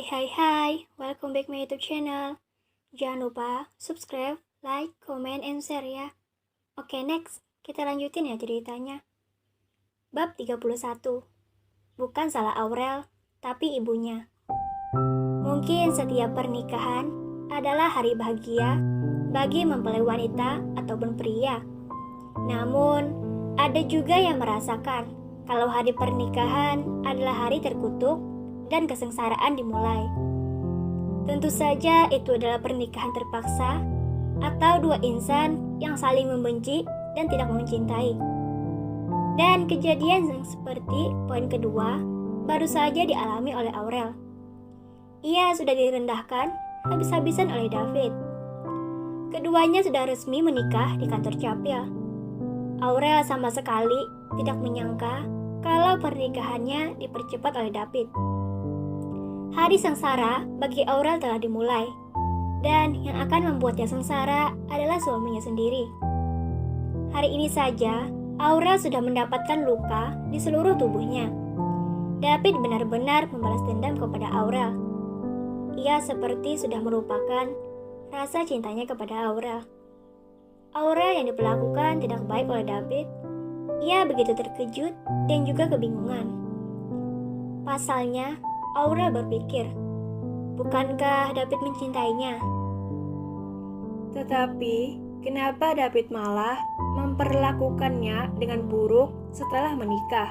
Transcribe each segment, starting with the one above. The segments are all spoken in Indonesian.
Hai, welcome back my YouTube channel. Jangan lupa subscribe, like, comment, and share ya. Oke, next, kita lanjutin ya ceritanya. Bab 31. Bukan salah Aurel, tapi ibunya. Mungkin setiap pernikahan adalah hari bahagia bagi mempelai wanita ataupun pria. Namun, ada juga yang merasakan kalau hari pernikahan adalah hari terkutuk dan kesengsaraan dimulai. Tentu saja itu adalah pernikahan terpaksa atau dua insan yang saling membenci dan tidak mencintai. Dan kejadian yang seperti poin kedua baru saja dialami oleh Aurel. Ia sudah direndahkan habis-habisan oleh David. Keduanya sudah resmi menikah di kantor Capil. Aurel sama sekali tidak menyangka kalau pernikahannya dipercepat oleh David. Hari sengsara bagi Aurel telah dimulai, dan yang akan membuatnya sengsara adalah suaminya sendiri. Hari ini saja, Aurel sudah mendapatkan luka di seluruh tubuhnya. David benar-benar membalas dendam kepada Aurel. Ia seperti sudah melupakan rasa cintanya kepada Aurel. Aurel yang diperlakukan tidak baik oleh David, ia begitu terkejut dan juga kebingungan. Pasalnya, Aurel berpikir, bukankah David mencintainya? Tetapi, kenapa David malah memperlakukannya dengan buruk setelah menikah?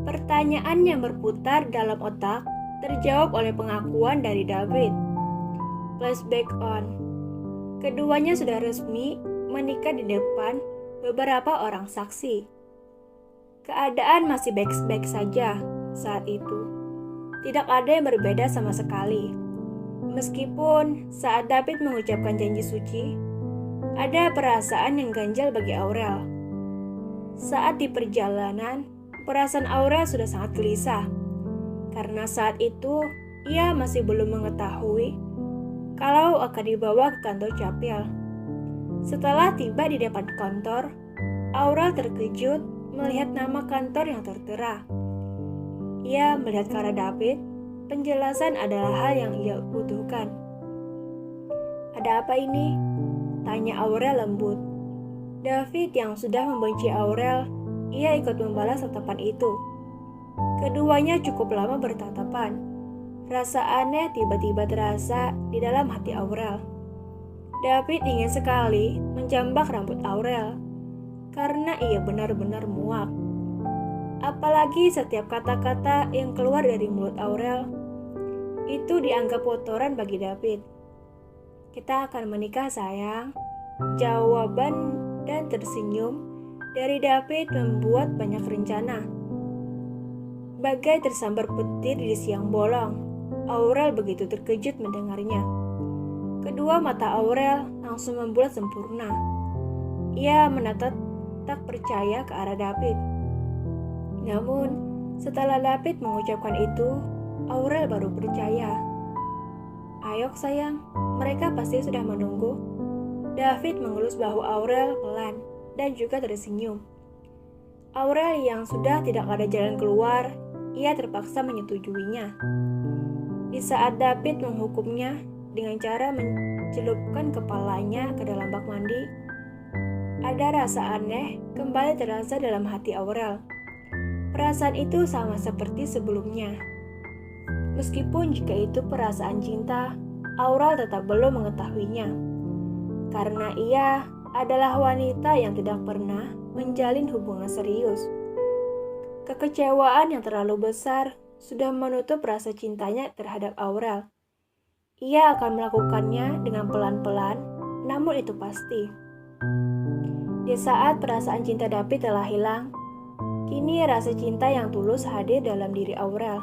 Pertanyaan yang berputar dalam otak terjawab oleh pengakuan dari David. Flashback on. Keduanya sudah resmi menikah di depan beberapa orang saksi. Keadaan masih baik-baik saja saat itu. Tidak ada yang berbeda sama sekali. Meskipun saat David mengucapkan janji suci, ada perasaan yang ganjal bagi Aurel. Saat di perjalanan, perasaan Aurel sudah sangat gelisah. Karena saat itu, ia masih belum mengetahui kalau akan dibawa ke kantor Capil. Setelah tiba di depan kantor, Aurel terkejut melihat nama kantor yang tertera. Ia melihat ke arah David, penjelasan adalah hal yang ia butuhkan. "Ada apa ini?" tanya Aurel lembut. David yang sudah membenci Aurel, ia ikut membalas tatapan itu. Keduanya cukup lama bertatapan. Rasa aneh tiba-tiba terasa di dalam hati Aurel. David ingin sekali menjambak rambut Aurel, karena ia benar-benar muak. Apalagi setiap kata-kata yang keluar dari mulut Aurel, itu dianggap kotoran bagi David. "Kita akan menikah, sayang." Jawaban dan tersenyum dari David membuat banyak rencana. Bagai tersambar petir di siang bolong, Aurel begitu terkejut mendengarnya. Kedua mata Aurel langsung membulat sempurna. Ia menatap tak percaya ke arah David. Namun, setelah David mengucapkan itu, Aurel baru percaya. "Ayo sayang, mereka pasti sudah menunggu." David mengelus bahu Aurel pelan dan juga tersenyum. Aurel yang sudah tidak ada jalan keluar, ia terpaksa menyetujuinya. Di saat David menghukumnya dengan cara mencelupkan kepalanya ke dalam bak mandi, ada rasa aneh kembali terasa dalam hati Aurel. Perasaan itu sama seperti sebelumnya. Meskipun jika itu perasaan cinta, Aurel tetap belum mengetahuinya. Karena ia adalah wanita yang tidak pernah menjalin hubungan serius. Kekecewaan yang terlalu besar sudah menutup rasa cintanya terhadap Aurel. Ia akan melakukannya dengan pelan-pelan, namun itu pasti. Di saat perasaan cinta David telah hilang, kini rasa cinta yang tulus hadir dalam diri Aurel.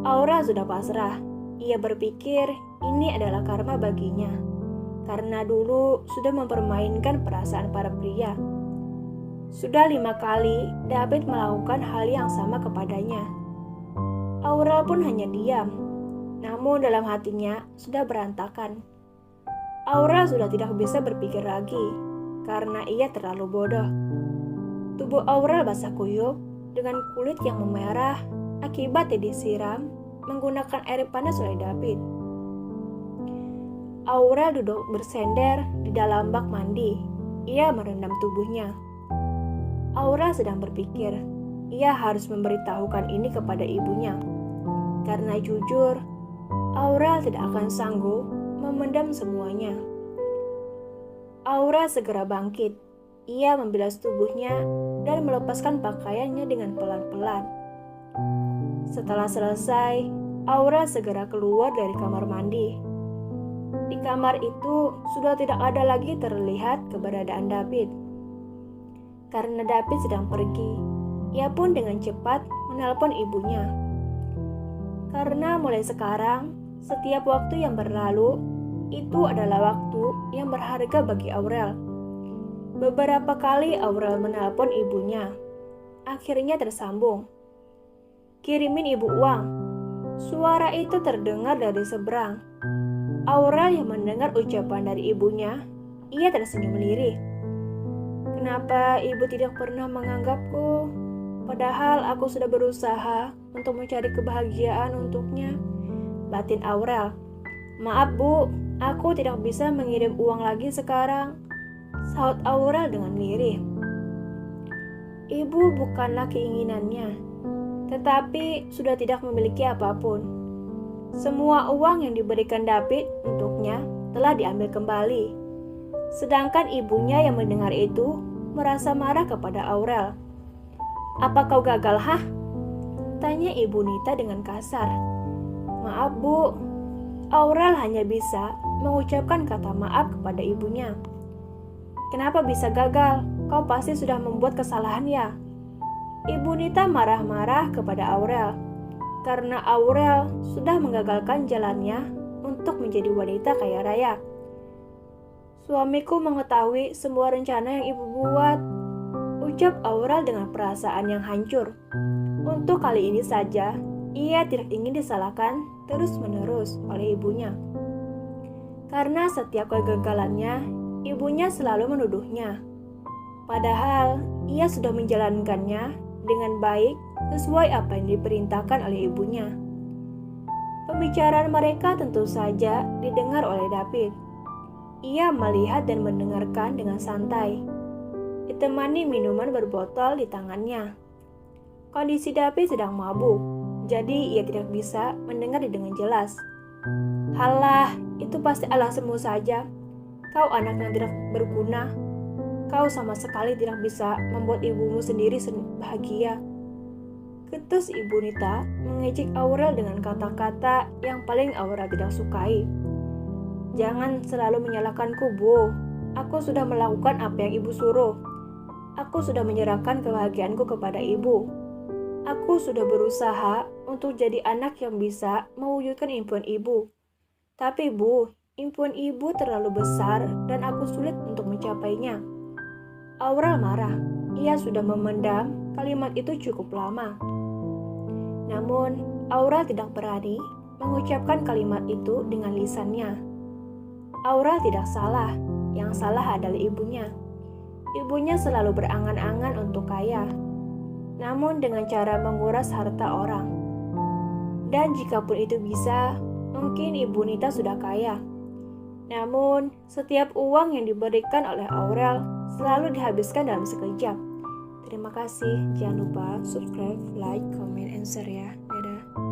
Aurel sudah pasrah. Ia berpikir ini adalah karma baginya, karena dulu sudah mempermainkan perasaan para pria. Sudah 5 kali David melakukan hal yang sama kepadanya. Aurel pun hanya diam, namun dalam hatinya sudah berantakan. Aurel sudah tidak bisa berpikir lagi, karena ia terlalu bodoh. Tubuh Aurel basah kuyup dengan kulit yang memerah akibat disiram menggunakan air panas oleh David. Aurel duduk bersender di dalam bak mandi. Ia merendam tubuhnya. Aurel sedang berpikir, ia harus memberitahukan ini kepada ibunya. Karena jujur, Aurel tidak akan sanggup memendam semuanya. Aurel segera bangkit. Ia membilas tubuhnya dan melepaskan pakaiannya dengan pelan-pelan. Setelah selesai, Aurel segera keluar dari kamar mandi. Di kamar itu sudah tidak ada lagi terlihat keberadaan David. Karena David sedang pergi, ia pun dengan cepat menelpon ibunya. Karena mulai sekarang, setiap waktu yang berlalu, itu adalah waktu yang berharga bagi Aurel. Beberapa kali Aurel menelpon ibunya. Akhirnya tersambung. "Kirimin ibu uang." Suara itu terdengar dari seberang. Aurel yang mendengar ucapan dari ibunya, ia tersenyum lirih. "Kenapa ibu tidak pernah menganggapku? Padahal aku sudah berusaha untuk mencari kebahagiaan untuknya," batin Aurel. "Maaf bu, aku tidak bisa mengirim uang lagi sekarang," saut Aurel dengan lirih. Ibu bukanlah keinginannya, tetapi sudah tidak memiliki apapun. Semua uang yang diberikan David untuknya telah diambil kembali. Sedangkan ibunya yang mendengar itu merasa marah kepada Aurel. "Apa kau gagal, hah?" tanya ibu Nita dengan kasar. "Maaf bu," Aurel hanya bisa mengucapkan kata maaf kepada ibunya. "Kenapa bisa gagal? Kau pasti sudah membuat kesalahan ya?" Ibu Nita marah-marah kepada Aurel. Karena Aurel sudah menggagalkan jalannya untuk menjadi wanita kaya raya. "Suamiku mengetahui semua rencana yang ibu buat," ucap Aurel dengan perasaan yang hancur. Untuk kali ini saja, ia tidak ingin disalahkan terus-menerus oleh ibunya. Karena setiap kegagalannya, ibunya selalu menuduhnya. Padahal, ia sudah menjalankannya dengan baik sesuai apa yang diperintahkan oleh ibunya. Pembicaraan mereka tentu saja didengar oleh David. Ia melihat dan mendengarkan dengan santai, ditemani minuman berbotol di tangannya. Kondisi David sedang mabuk, jadi ia tidak bisa mendengar dengan jelas. "Halah, itu pasti alasanmu saja. Kau anak yang tidak berguna. Kau sama sekali tidak bisa membuat ibumu sendiri bahagia," ketus ibu Nita mengejek Aurel dengan kata-kata yang paling Aurel tidak sukai. "Jangan selalu menyalahkanku, Bu. Aku sudah melakukan apa yang ibu suruh. Aku sudah menyerahkan kebahagiaanku kepada ibu. Aku sudah berusaha untuk jadi anak yang bisa mewujudkan impian ibu. Tapi Bu, impian ibu terlalu besar dan aku sulit untuk mencapainya." Aurel marah. Ia sudah memendam kalimat itu cukup lama. Namun, Aurel tidak berani mengucapkan kalimat itu dengan lisannya. Aurel tidak salah, yang salah adalah ibunya. Ibunya selalu berangan-angan untuk kaya, namun dengan cara menguras harta orang. Dan jikapun itu bisa, mungkin ibu Nita sudah kaya. Namun, setiap uang yang diberikan oleh Aurel selalu dihabiskan dalam sekejap. Terima kasih, jangan lupa subscribe, like, comment, and share ya.